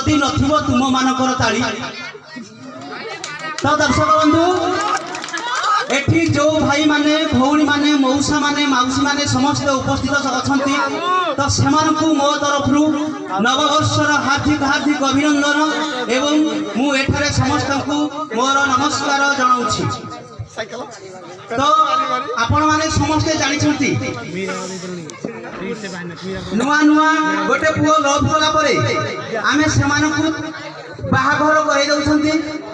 जदि नथिबो तुम मानकर ताली। तो दर्शक बंधु एठी जो भाई माने भौणी माने मौसा माने माउसी माने समस्त उपस्थित अछंती तो सेमानकु मो तरफरु नववर्षर हार्दिक हार्दिक अभिनंदन एवं मु एठारे समस्तकु मोर नमस्कार जणाउछि। तो आपण माने समस्ते जानिछंती नुआ नुआ गोटे पुओ लव कला परे आमे सेमानकु बाहाघर करे दउछंती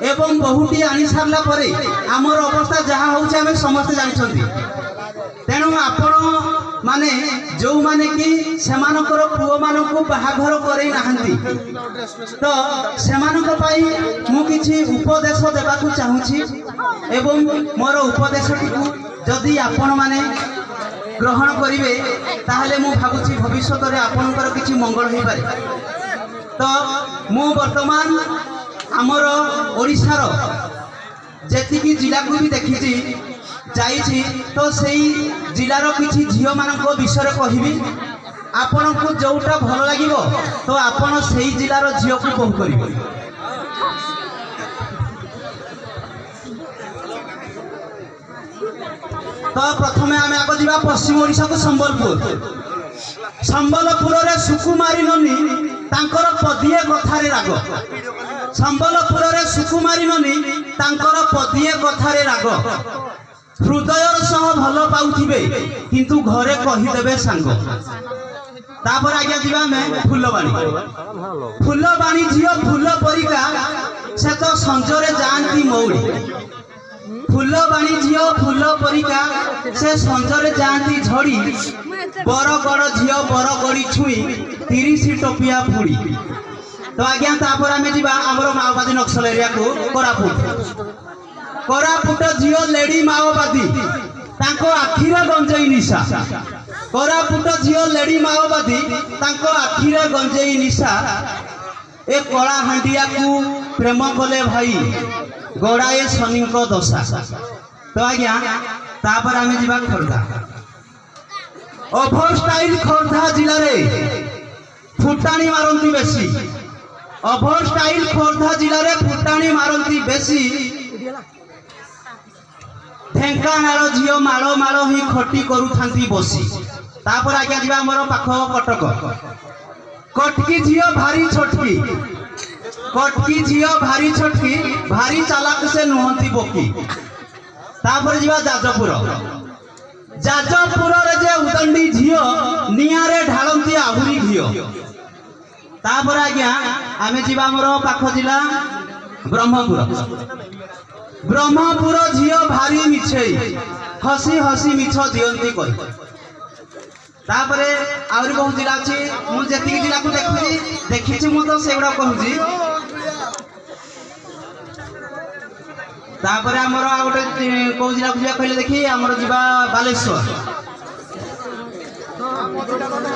एवं बहुटी आनी सारला परे आमर अवस्था जहा होउछ आमे समस्त जानिछंती। तेणु आपण माने जो माने कि सेमानकर पुओ मानकु बाहाघर करे नाहंती तो सेमानक पई मु किछि उपदेश देबाकू चाहूछि एवं मोर उपदेशटिकू जदि आपण माने ग्रहण करिवे ताहले मु भाबुछि भविष्यत रे आपनकर किछि मंगल होई पारे। तो मु वर्तमान आमर ओडिशार जेतिकी जिला को भी देखिछि जाइछि तो सेई जिलार किछि झियो मानक विषय कहबी आपण को जोटा भल लागिवो तो आपण सेई जिलार झियो को बहु करिवे। तो प्रथमे आमे आगो दिबा पश्चिम ओडिशा को संबलपुर। संबलपुर रे सुकुमारी ननी तांकर पदिए कथारे राग। संबलपुर रे सुकुमारी ननी तांकर पदिए कथारे राग। हृदयर सह भल पाउथिबे किंतु घरे कहि देबे सांग। तापर आज्ञा दिबा में फुलबाणी। फुलबाणी झियो फुल परिका से तो संजरे जानती मौड़ी। फुलबाणी झियो फुल परिका से संजरे जानती झड़ी। बरगड़ झियो बरगड़ी छुई 30 टोपिया फुड़ी। तो आज्ञा तापर आमे जिबा हमरो माओवादी नक्सल एरिया को कोरापुट। कोरापुट झियो लेडी माओवादी तांको आखिरे गंजेई निशा। कोरापुट झियो लेडी माओवादी तांको आखिरे गंजेई निशा। ए कला हांडिया को प्रेम कले भाई गड़ाए शनि को दशा। तो आज्ञा तापर आमे जिबा खोर्धा। ओभर स्टाइल खोर्धा जिले रे फुटाणी मारंती बेसी। ओभर स्टाइल खोर्धा जिले रे फुटाणी मारंती बेसी। ढेंकानाल झियो मालो मालो ही खटी करूथांती बसी। तापर आज्ञा जिबा हमर पाख कटक। कटकी झियो भारी छोटकी। कटकी झियो भारी छोटकी भारी चालाक से नुहंती बोकी। तापर जिबा जाजपुर। जाजपुर रे जे उदंडी झियो नियारे ढालंती आहुरी घियो। तापर आज्ञा आमे जिबा हमर पाख जिला ब्रह्मपुर। ब्रह्मपुर झियो भारी मिछेई हसी हसी मिछ दियंती कहि। तापरे आउरी बहुत जिला अछि मु जेतिक जिला को देखिछि मु तो सेगुडा कहूछि। तापरे हमर आ गोटे को जिला को कहले देखि हमर जिबा बालेश्वर।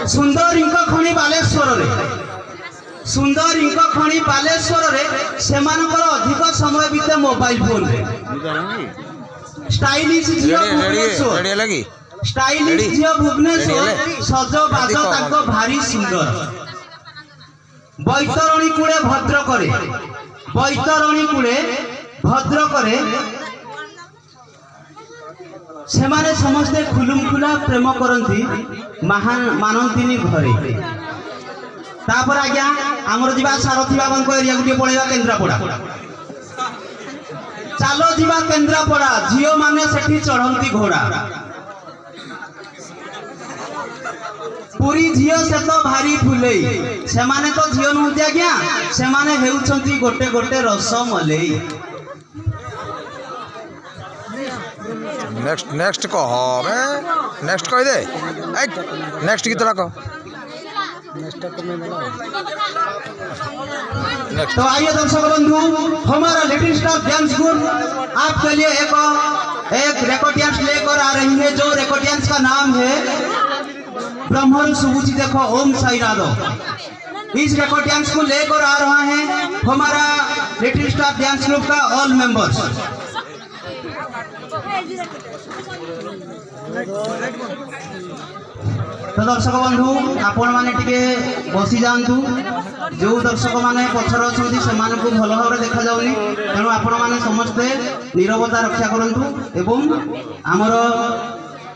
सुंदर इंक खणी बालेश्वर रे। सुंदर इंक खणी बालेश्वर रे सेमानकर अधिक समय बीते मोबाइल फोन रे। स्टाइलिश झियो भुवनेश्वर। स्टाइलिश झियो भुवनेश्वर सज बाज ताको भारी सुंदर। बैतरणी कूड़े भद्र करे। बैतरणी कूड़े भद्र करे सेमाने समस्ते खुलुम खुला प्रेम करंती महान मानंतिनी घरे। तापर आज्ञा आमर जिबा सारथी बाबन को एरिया गुटे पळेबा केन्द्रापड़ा। चालो जिबा केन्द्रापड़ा झियो माने सेठी चढ़ंती घोड़ा। पूरी झियो से तो भारी फुलेई सेमाने तो झियो नहुती आज्ञा सेमाने हेउछंती गोटे गोटे रस मलेई। नेक्स्ट कह बे नेक्स्ट कह दे नेक्स्ट गीत ला कह। तो आइए दर्शक बंधु हमारा लिटिल स्टार डांस ग्रुप आपके लिए एक रेकॉर्ड डांस लेकर आ रही है जो रेकॉर्ड डांस का नाम है ब्रह्मन सुबुची देखो ओम साई राधो। इस रेकॉर्ड डांस को लेकर आ रहा है हमारा लिटिल स्टार डांस ग्रुप का ऑल मेंबर्स। तो दर्शक बंधु आपण मैंने टिके बसी जातु जो दर्शक मैंने पछर अच्छा से भल भाव देखा जाऊनी तेणु आपण मैंने समस्ते नीरवता रक्षा करूँ एवं आमर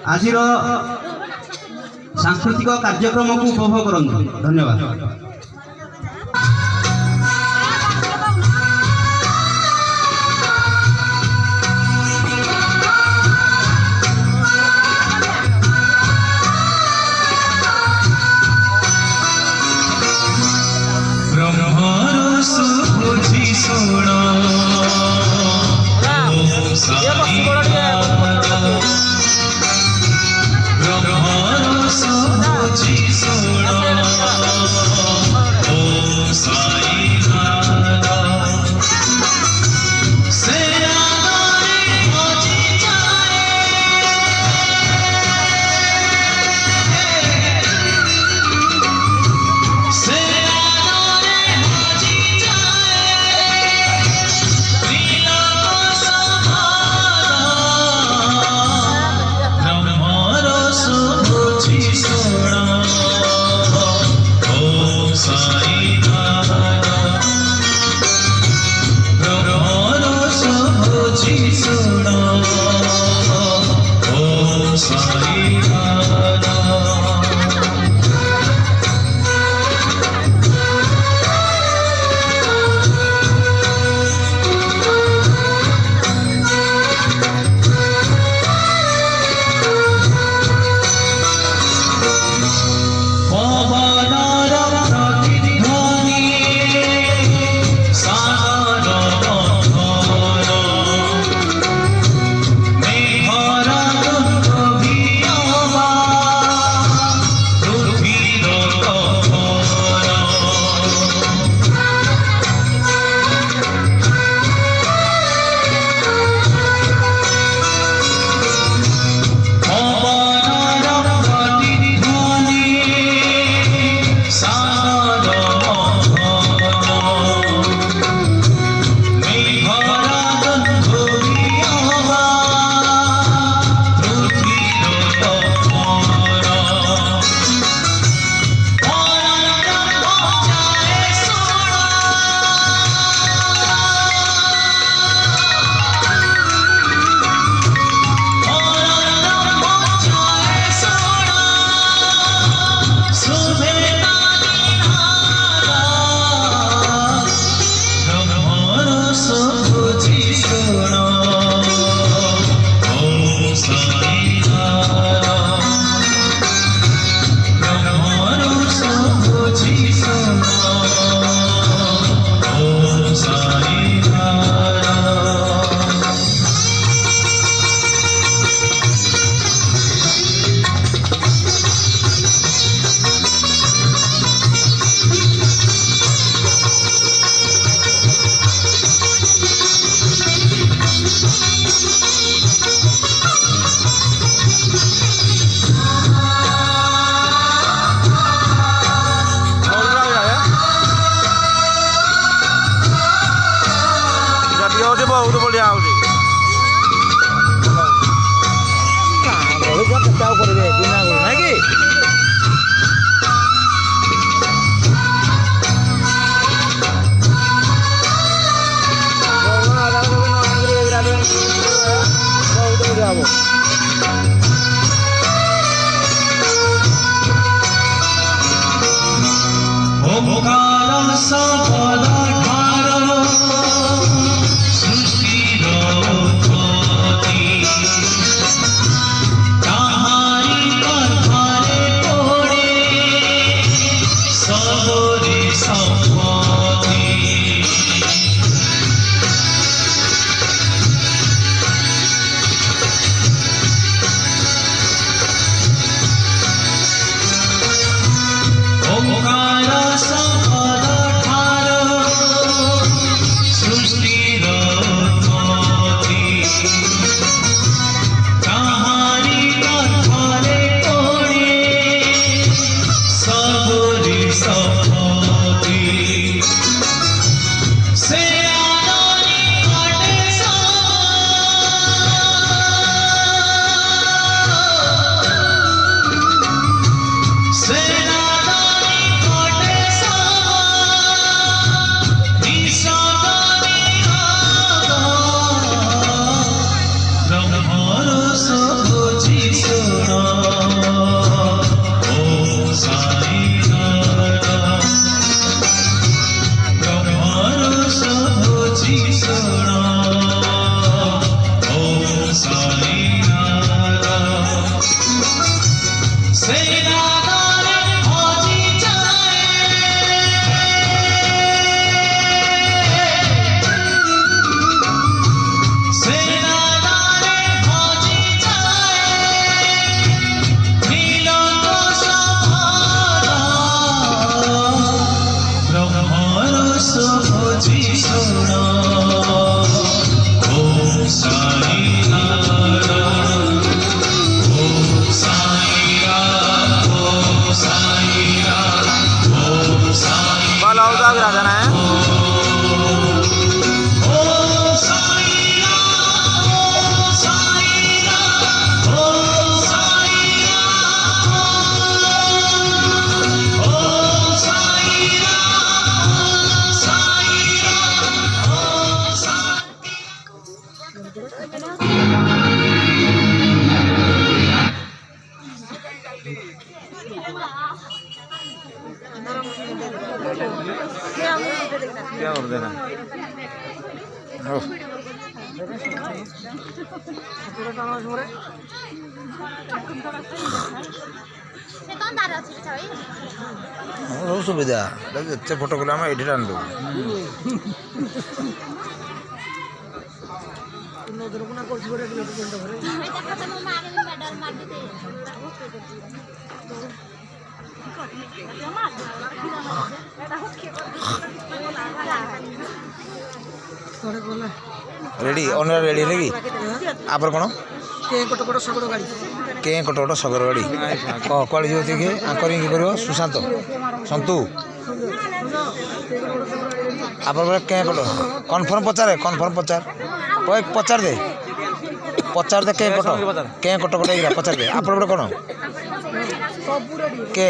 आज सांस्कृतिक कार्यक्रम को उपभोग करूँ। धन्यवाद। ବହୁତ ବଢ଼ିଆ ହେଉଛି କେତେ ଆଉ କରିବେ ବିନା ନାଇଁ କି ବହୁତ ବଢ଼ିଆ ହବ बाल आओ तो राजा ना है क्या कर देना सब सुविधा एत फोटो कले आम एडिट आनलु रेडी ऑनर रेडी है कि आपर कौन के कटकट सगर गाड़ी कौड़ी जो आंकरिंग कर सुशांत सन्तु आप क्या कट कन्फर्म पचारे पचार दे के कटकट पचार दे आप कौन के